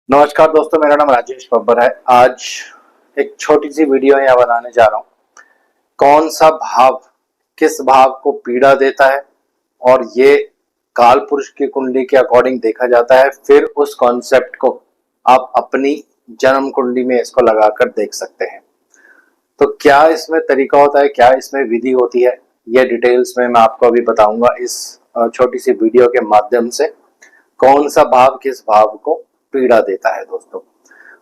नमस्कार दोस्तों, मेरा नाम राजेश बब्बर है। आज एक छोटी सी वीडियो यहाँ बनाने जा रहा हूँ। कौन सा भाव किस भाव को पीड़ा देता है और ये काल पुरुष की कुंडली के अकॉर्डिंग देखा जाता है। फिर उस कॉन्सेप्ट को आप अपनी जन्म कुंडली में इसको लगाकर देख सकते हैं। तो क्या इसमें तरीका होता है, क्या इसमें विधि होती है, ये डिटेल्स में मैं आपको अभी बताऊंगा इस छोटी सी वीडियो के माध्यम से। कौन सा भाव किस भाव को पीड़ा देता है दोस्तों।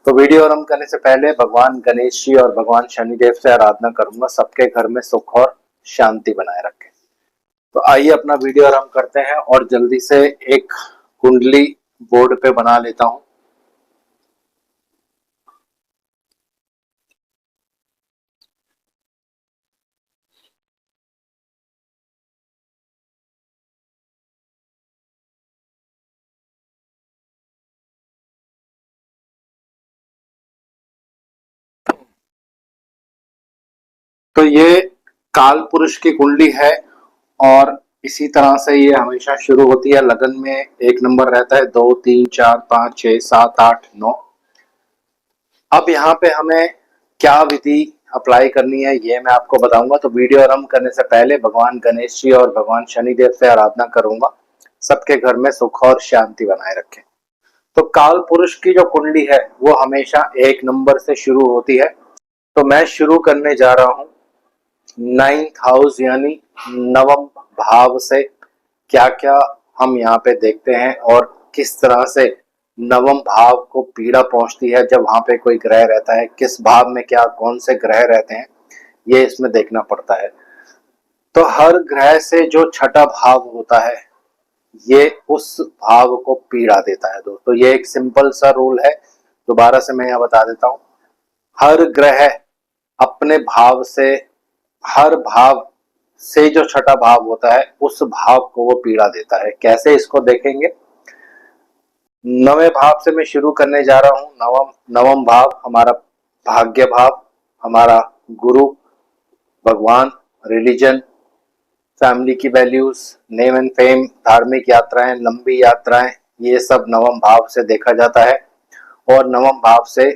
तो वीडियो आरंभ करने से पहले भगवान गणेश जी और भगवान शनिदेव से आराधना करूंगा सबके घर में सुख और शांति बनाए रखें। तो आइए अपना वीडियो आरंभ करते हैं और जल्दी से एक कुंडली बोर्ड पे बना लेता हूं। तो ये काल पुरुष की कुंडली है और इसी तरह से ये हमेशा शुरू होती है। लगन में एक नंबर रहता है, 2 3 4 5 6 7 8 9। अब यहाँ पे हमें क्या विधि अप्लाई करनी है ये मैं आपको बताऊंगा। तो वीडियो आरंभ करने से पहले भगवान गणेश जी और भगवान शनिदेव से आराधना करूंगा सबके घर में सुख और शांति बनाए रखें। तो काल पुरुष की जो कुंडली है वो हमेशा एक नंबर से शुरू होती है। तो मैं शुरू करने जा रहा हूँ 9th हाउस यानी नवम भाव से। क्या क्या हम यहाँ पे देखते हैं और किस तरह से नवम भाव को पीड़ा पहुंचती है जब वहां पे कोई ग्रह रहता है, किस भाव में क्या कौन से ग्रह रहते हैं, ये इसमें देखना पड़ता है। तो हर ग्रह से जो छठा भाव होता है ये उस भाव को पीड़ा देता है दोस्तों। ये एक सिंपल सा रूल है, दोबारा से मैं यहाँ बता देता हूँ। हर ग्रह अपने भाव से, हर भाव से जो छठा भाव होता है उस भाव को वो पीड़ा देता है। कैसे इसको देखेंगे। नवे भाव से मैं शुरू करने जा रहा हूँ। नवम भाव हमारा भाग्य भाव, हमारा गुरु, भगवान, रिलीजन, फैमिली की वैल्यूज, नेम एंड फेम, धार्मिक यात्राएं, लंबी यात्राएं, ये सब नवम भाव से देखा जाता है। और नवम भाव से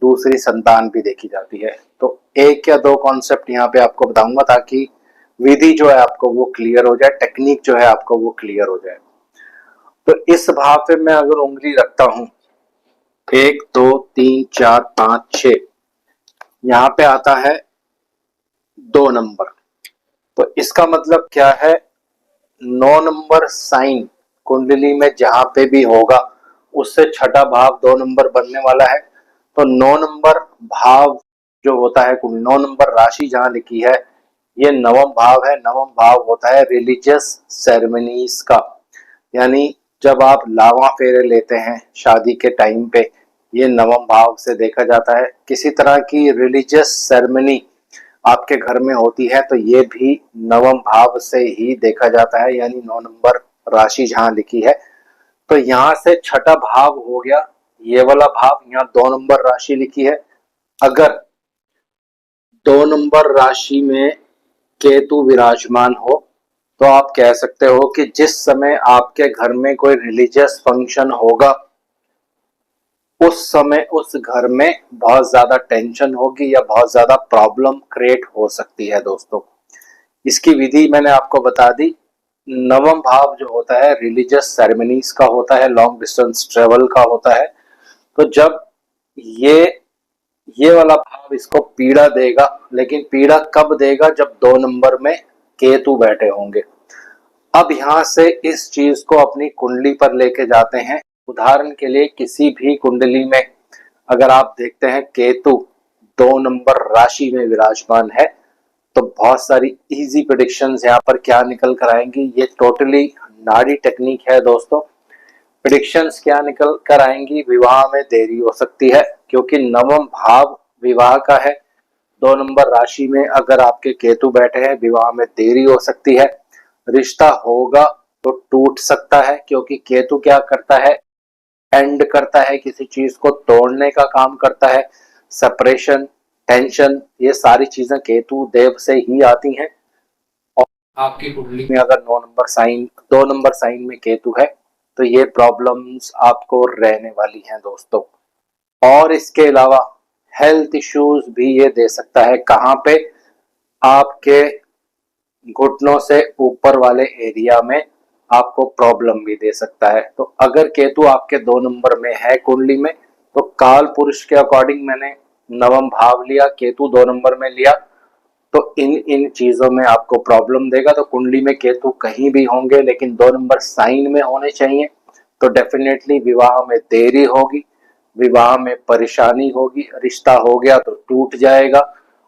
दूसरी संतान भी देखी जाती है। तो एक या दो कॉन्सेप्ट यहाँ पे आपको बताऊंगा ताकि विधि जो है आपको वो क्लियर हो जाए, टेक्निक जो है आपको वो क्लियर हो जाए। तो इस भाव पे मैं अगर उंगली रखता हूं 1 2 3 4 5 6, यहाँ पे आता है 2 नंबर। तो इसका मतलब क्या है, 9 नंबर साइन कुंडली में जहां पे भी होगा उससे छठा भाव 2 नंबर बनने वाला है। तो 9 नंबर भाव जो होता है, 9 नंबर राशि जहां लिखी है ये नवम भाव है। नवम भाव होता है रिलीजियस सेरेमनीज का, यानी जब आप लावा फेरे लेते हैं शादी के टाइम पे, ये नवम भाव से देखा जाता है। किसी तरह की रिलीजियस सेरेमनी आपके घर में होती है तो ये भी नवम भाव से ही देखा जाता है, यानी 9 नंबर राशि जहां लिखी है। तो यहाँ से छठा भाव हो गया ये वाला भाव, यहाँ 2 नंबर राशि लिखी है। अगर 2 नंबर राशि में केतु विराजमान हो तो आप कह सकते हो कि जिस समय आपके घर में कोई रिलीजियस फंक्शन होगा उस समय उस घर में बहुत ज्यादा टेंशन होगी या बहुत ज्यादा प्रॉब्लम क्रिएट हो सकती है दोस्तों। इसकी विधि मैंने आपको बता दी। नवम भाव जो होता है रिलीजियस सेरेमनीज का होता है, लॉन्ग डिस्टेंस ट्रेवल का होता है। तो जब ये ये वाला भाव इसको पीड़ा देगा, लेकिन पीड़ा कब देगा, जब 2 नंबर में केतु बैठे होंगे। अब यहां से इस चीज को अपनी कुंडली पर लेके जाते हैं। उदाहरण के लिए किसी भी कुंडली में अगर आप देखते हैं केतु 2 नंबर राशि में विराजमान है तो बहुत सारी इजी प्रेडिक्शंस यहाँ पर क्या निकल कर आएंगी, ये टोटली नाड़ी टेक्निक है दोस्तों। प्रेडिक्शंस क्या निकल कर आएंगी, विवाह में देरी हो सकती है क्योंकि नवम भाव विवाह का है। 2 नंबर राशि में अगर आपके केतु बैठे हैं, विवाह में देरी हो सकती है। रिश्ता होगा तो टूट सकता है क्योंकि केतु क्या करता है, एंड करता है, किसी चीज को तोड़ने का काम करता है। सेपरेशन, टेंशन, ये सारी चीजें केतु देव से ही आती हैं। और आपकी कुंडली में अगर 2 नंबर साइन में केतु है तो ये प्रॉब्लम्स आपको रहने वाली हैं दोस्तों। और इसके अलावा हेल्थ इश्यूज भी ये दे सकता है। कहाँ पे? आपके घुटनों से ऊपर वाले एरिया में आपको प्रॉब्लम भी दे सकता है। तो अगर केतु आपके 2 नंबर में है कुंडली में, तो काल पुरुष के अकॉर्डिंग मैंने नवम भाव लिया, केतु 2 नंबर में लिया, तो इन इन चीजों में आपको प्रॉब्लम देगा। तो कुंडली में केतु कहीं भी होंगे लेकिन 2 नंबर साइन में होने चाहिए, तो डेफिनेटली विवाह में देरी होगी, विवाह में परेशानी होगी, रिश्ता हो गया तो टूट जाएगा।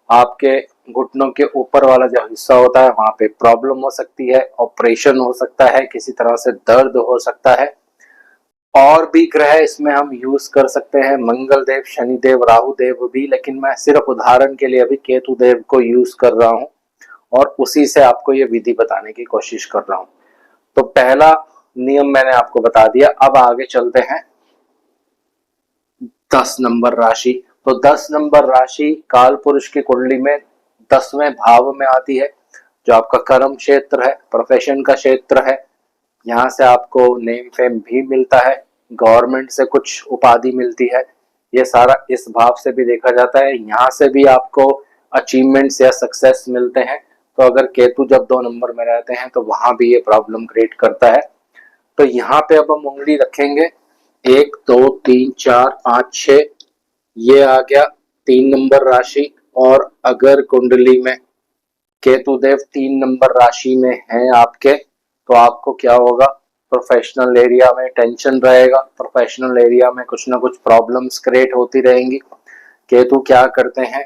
आपके घुटनों के ऊपर वाला जो हिस्सा होता है वहां पे प्रॉब्लम हो सकती है, ऑपरेशन हो सकता है, किसी तरह से दर्द हो सकता है। और भी ग्रह इसमें हम यूज कर सकते हैं, मंगल देव, शनि देव, राहु देव भी, लेकिन मैं सिर्फ उदाहरण के लिए अभी केतु देव को यूज कर रहा हूं और उसी से आपको ये विधि बताने की कोशिश कर रहा हूं। तो पहला नियम मैंने आपको बता दिया। अब आगे चलते हैं 10 नंबर राशि। तो 10 नंबर राशि काल पुरुष की कुंडली में 10वें भाव में आती है, जो आपका कर्म क्षेत्र है, प्रोफेशन का क्षेत्र है। यहाँ से आपको नेम फेम भी मिलता है, गवर्नमेंट से कुछ उपाधि मिलती है, ये सारा इस भाव से भी देखा जाता है। यहाँ से भी आपको अचीवमेंट्स या सक्सेस मिलते हैं। तो अगर केतु जब 2 नंबर में रहते हैं तो वहां भी ये प्रॉब्लम क्रिएट करता है। तो यहाँ पे अब हम उंगली रखेंगे, 1 2 3 4 5 6, ये आ गया 3 नंबर राशि। और अगर कुंडली में केतु देव 3 नंबर राशि में है आपके, तो आपको क्या होगा? प्रोफेशनल एरिया में टेंशन रहेगा, प्रोफेशनल एरिया में कुछ ना कुछ प्रॉब्लम्स क्रिएट होती रहेंगी। केतु क्या करते हैं?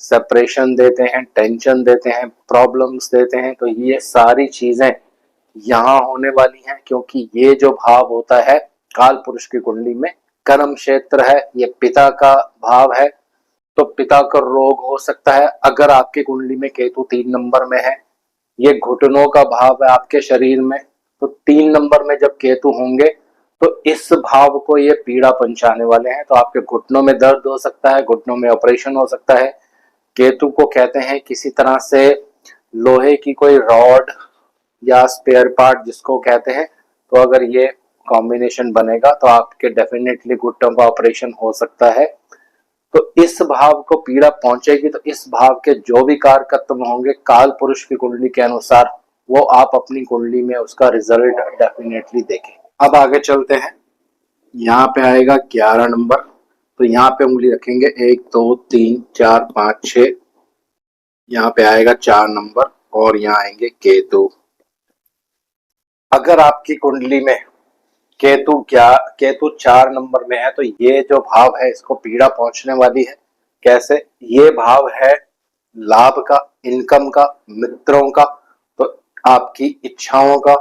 सेपरेशन देते हैं, टेंशन देते हैं, प्रॉब्लम्स देते हैं। तो ये सारी चीजें यहाँ होने वाली हैं, क्योंकि ये जो भाव होता है काल पुरुष की कुंडली में कर्म क्षेत्र है, ये पिता का भाव है। तो पिता का रोग हो सकता है अगर आपकी कुंडली में केतु 3 नंबर में है। ये घुटनों का भाव है आपके शरीर में, तो 3 नंबर में जब केतु होंगे तो इस भाव को ये पीड़ा पहुंचाने वाले हैं। तो आपके घुटनों में दर्द हो सकता है, घुटनों में ऑपरेशन हो सकता है। केतु को कहते हैं किसी तरह से लोहे की कोई रॉड या स्पेयर पार्ट जिसको कहते हैं, तो अगर ये कॉम्बिनेशन बनेगा तो आपके डेफिनेटली घुटनों का ऑपरेशन हो सकता है। तो इस भाव को पीड़ा पहुंचेगी, तो इस भाव के जो भी कारकत्व होंगे काल पुरुष की कुंडली के अनुसार, वो आप अपनी कुंडली में उसका रिजल्ट डेफिनेटली देखें। अब आगे चलते हैं, यहाँ पे आएगा 11 नंबर। तो यहाँ पे उंगली रखेंगे, 1 2 3 4 5 6, यहाँ पे आएगा 4 नंबर और यहाँ आएंगे केतु। अगर आपकी कुंडली में केतु 4 नंबर में है, तो ये जो भाव है इसको पीड़ा पहुंचने वाली है। कैसे? ये भाव है लाभ का, इनकम का, मित्रों का, तो आपकी इच्छाओं का,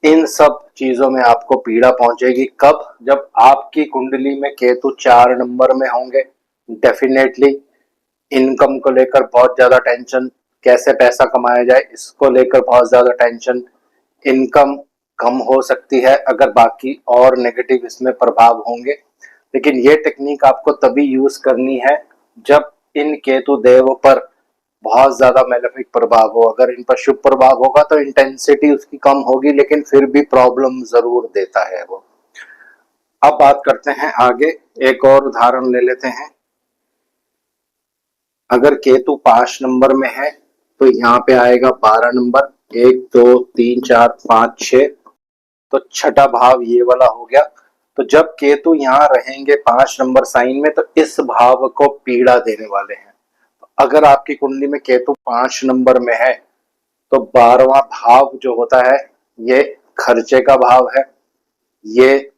इन सब चीजों में आपको पीड़ा पहुंचेगी। कब? जब आपकी कुंडली में केतु 4 नंबर में होंगे। डेफिनेटली इनकम को लेकर बहुत ज्यादा टेंशन, कैसे पैसा कमाया जाए इसको लेकर बहुत ज्यादा टेंशन, इनकम कम हो सकती है अगर बाकी और नेगेटिव इसमें प्रभाव होंगे। लेकिन ये टेक्निक आपको तभी यूज करनी है जब इन केतु देव पर बहुत ज्यादा मेलेफिक प्रभाव हो। अगर इन पर शुभ प्रभाव होगा तो इंटेंसिटी उसकी कम होगी, लेकिन फिर भी प्रॉब्लम जरूर देता है वो। अब बात करते हैं आगे, एक और उदाहरण ले लेते हैं। अगर केतु 5 नंबर में है तो यहाँ पे आएगा 12 नंबर, 1 2 3 4 5 6, तो छठा भाव ये वाला हो गया। तो जब केतु यहाँ रहेंगे 5 नंबर साइन में, तो इस भाव को पीड़ा देने वाले हैं। तो अगर आपकी कुंडली में केतु 5 नंबर में है, तो 12वां भाव जो होता है ये खर्चे का भाव है, ये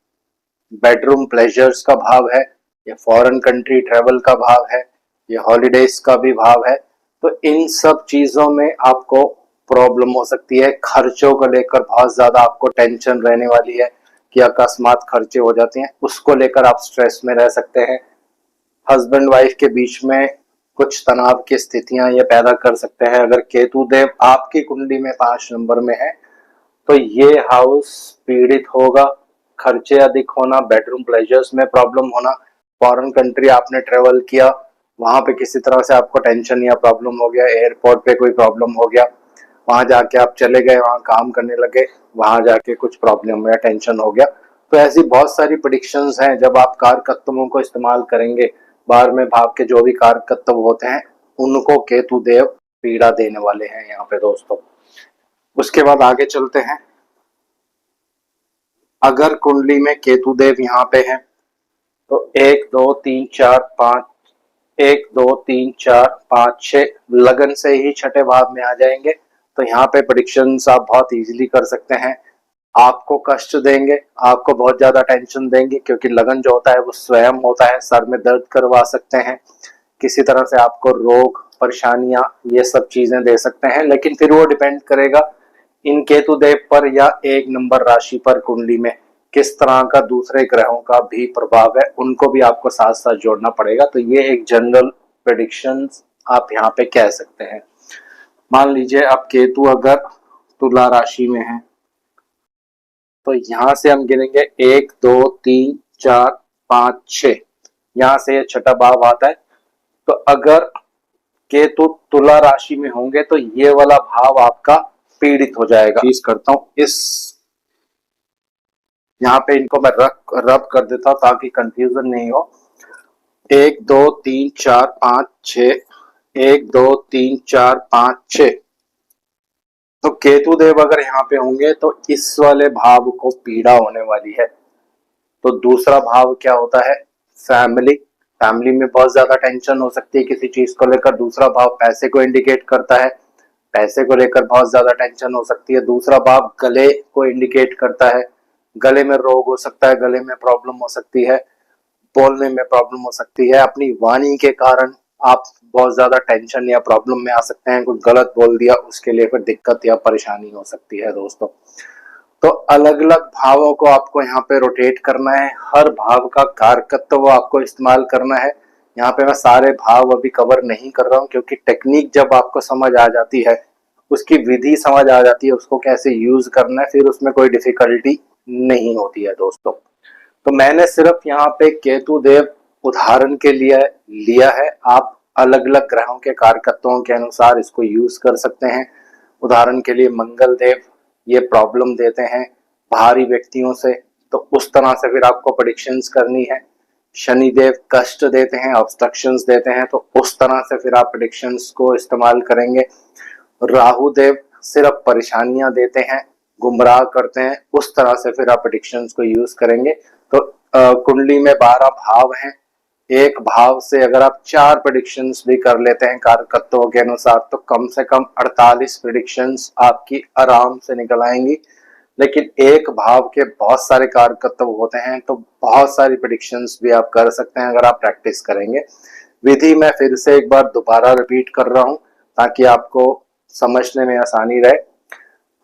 बेडरूम प्लेजर्स का भाव है, ये फॉरेन कंट्री ट्रेवल का भाव है, ये हॉलीडेज का भी भाव है। तो इन सब चीजों में आपको प्रॉब्लम हो सकती है। खर्चों को लेकर बहुत ज्यादा आपको टेंशन रहने वाली है कि अकस्मात खर्चे हो जाते हैं, उसको लेकर आप स्ट्रेस में रह सकते हैं। हस्बैंड वाइफ के बीच में कुछ तनाव की स्थितियां ये पैदा कर सकते हैं। अगर केतु देव आपकी कुंडली में 5 नंबर में है तो ये हाउस पीड़ित होगा, खर्चे अधिक होना, बेडरूम प्लेजर्स में प्रॉब्लम होना, फॉरेन कंट्री आपने ट्रेवल किया वहां पे किसी तरह से आपको टेंशन या प्रॉब्लम हो गया, एयरपोर्ट पे कोई प्रॉब्लम हो गया, वहां जाके आप चले गए, वहां काम करने लगे, वहां जाके कुछ प्रॉब्लम या टेंशन हो गया। तो ऐसी बहुत सारी प्रेडिक्शंस हैं जब आप कारकत्वों को इस्तेमाल करेंगे। 12वें भाव के जो भी कारकत्व होते हैं उनको केतु देव पीड़ा देने वाले हैं यहाँ पे दोस्तों। उसके बाद आगे चलते हैं। अगर कुंडली में केतु देव यहाँ पे है तो 1 2 3 4 5, 1 2 3 4 5 6 लगन से ही छठे भाव में आ जाएंगे। तो यहाँ पे प्रेडिक्शंस आप बहुत इजीली कर सकते हैं। आपको कष्ट देंगे, आपको बहुत ज्यादा टेंशन देंगे, क्योंकि लगन जो होता है वो स्वयं होता है, सर में दर्द करवा सकते हैं, किसी तरह से आपको रोग परेशानियां ये सब चीजें दे सकते हैं। लेकिन फिर वो डिपेंड करेगा इन केतु देव पर या 1 नंबर राशि पर कुंडली में किस तरह का दूसरे ग्रहों का भी प्रभाव है, उनको भी आपको साथ साथ जोड़ना पड़ेगा। तो ये एक जनरल प्रेडिक्शंस आप यहाँ पे कह सकते हैं। मान लीजिए अब केतु अगर तुला राशि में है तो यहाँ से हम गिनेंगे 1 2 3 4 5 6, यहाँ से ये छठा भाव आता है। तो अगर केतु तुला राशि में होंगे तो ये वाला भाव आपका पीड़ित हो जाएगा। चीज करता हूँ, इस यहाँ पे इनको मैं रब कर देता हूँ ताकि कंफ्यूजन नहीं हो। 1 2 3 4 5 6, 1 2 3 4 5 6। तो केतु देव अगर यहाँ पे होंगे तो इस वाले भाव को पीड़ा होने वाली है। तो दूसरा भाव क्या होता है? फैमिली। फैमिली में बहुत ज्यादा टेंशन हो सकती है किसी चीज को लेकर। दूसरा भाव पैसे को इंडिकेट करता है, पैसे को लेकर बहुत ज्यादा टेंशन हो सकती है। दूसरा भाव गले को इंडिकेट करता है, गले में रोग हो सकता है, गले में प्रॉब्लम हो सकती है, बोलने में प्रॉब्लम हो सकती है। अपनी वाणी के कारण आप बहुत ज्यादा टेंशन या प्रॉब्लम में आ सकते हैं, कुछ गलत बोल दिया उसके लिए फिर दिक्कत या परेशानी हो सकती है दोस्तों। तो अलग अलग भावों को आपको यहाँ पे रोटेट करना है, हर भाव का कारकत्व आपको इस्तेमाल करना है। यहाँ पे मैं सारे भाव अभी कवर नहीं कर रहा हूँ, क्योंकि टेक्निक जब आपको समझ आ जाती है, उसकी विधि समझ आ जाती है, उसको कैसे यूज करना है, फिर उसमें कोई डिफिकल्टी नहीं होती है दोस्तों। तो मैंने सिर्फ यहाँ पे केतु देव उदाहरण के लिए लिया है। आप अलग अलग ग्रहों के कारकत्वों के अनुसार इसको यूज कर सकते हैं। उदाहरण के लिए मंगल देव ये प्रॉब्लम देते हैं बाहरी व्यक्तियों से, तो उस तरह से फिर आपको प्रेडिक्शंस करनी है। शनि देव कष्ट देते हैं, ऑब्स्ट्रक्शंस देते हैं, तो उस तरह से फिर आप प्रेडिक्शंस को इस्तेमाल करेंगे। राहु देव सिर्फ परेशानियां देते हैं, गुमराह करते हैं, उस तरह से फिर आप प्रेडिक्शंस को यूज करेंगे। तो कुंडली में 12 भाव हैं, एक भाव से अगर आप 4 प्रेडिक्शंस भी कर लेते हैं कारकत्वों के अनुसार तो कम से कम 48 प्रेडिक्शंस आपकी आराम से निकल आएंगी। लेकिन एक भाव के बहुत सारे कारकत्व होते हैं, तो बहुत सारी प्रेडिक्शंस भी आप कर सकते हैं अगर आप प्रैक्टिस करेंगे। विधि मैं फिर से एक बार दोबारा रिपीट कर रहा हूं ताकि आपको समझने में आसानी रहे।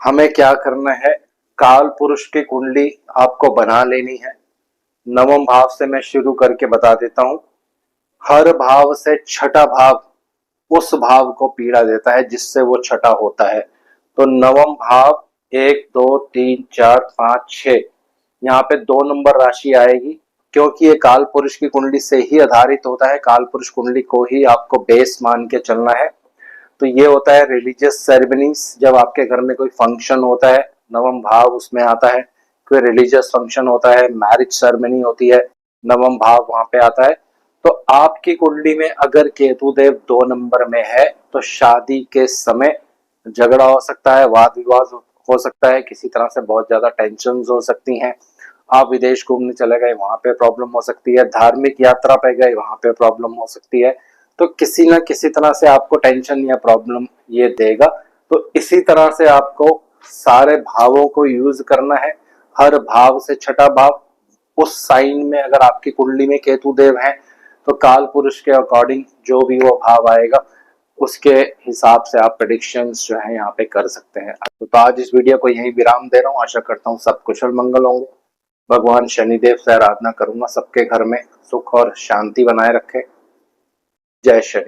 हमें क्या करना है, काल पुरुष की कुंडली आपको बना लेनी है। नवम भाव से मैं शुरू करके बता देता हूं। हर भाव से छठा भाव उस भाव को पीड़ा देता है जिससे वो छठा होता है। तो नवम भाव 1 2 3 4 5 6, यहाँ पे 2 नंबर राशि आएगी, क्योंकि ये काल पुरुष की कुंडली से ही आधारित होता है। काल पुरुष कुंडली को ही आपको बेस मान के चलना है। तो ये होता है रिलीजियस सेरेमनीज, जब आपके घर में कोई फंक्शन होता है नवम भाव उसमें आता है। कोई रिलीजियस फंक्शन होता है, मैरिज सेरेमनी होती है, नवम भाव वहां पे आता है। तो आपकी कुंडली में अगर केतु देव 2 नंबर में है तो शादी के समय झगड़ा हो सकता है, वाद विवाद हो सकता है, किसी तरह से बहुत ज्यादा टेंशन हो सकती हैं। आप विदेश घूमने चले गए, वहां पे प्रॉब्लम हो सकती है, धार्मिक यात्रा पे गए, वहां पे प्रॉब्लम हो सकती है। तो किसी ना किसी तरह से आपको टेंशन या प्रॉब्लम ये देगा। तो इसी तरह से आपको सारे भावों को यूज करना है। हर भाव से छठा भाव, उस साइन में अगर आपकी कुंडली में केतु देव है तो काल पुरुष के अकॉर्डिंग जो भी वो भाव आएगा उसके हिसाब से आप प्रेडिक्शंस जो है यहाँ पे कर सकते हैं। तो आज इस वीडियो को यहीं विराम दे रहा हूँ। आशा करता हूँ सब कुशल मंगल होंगे। भगवान शनिदेव से आराधना करूंगा सबके घर में सुख और शांति बनाए रखे। जय शनि।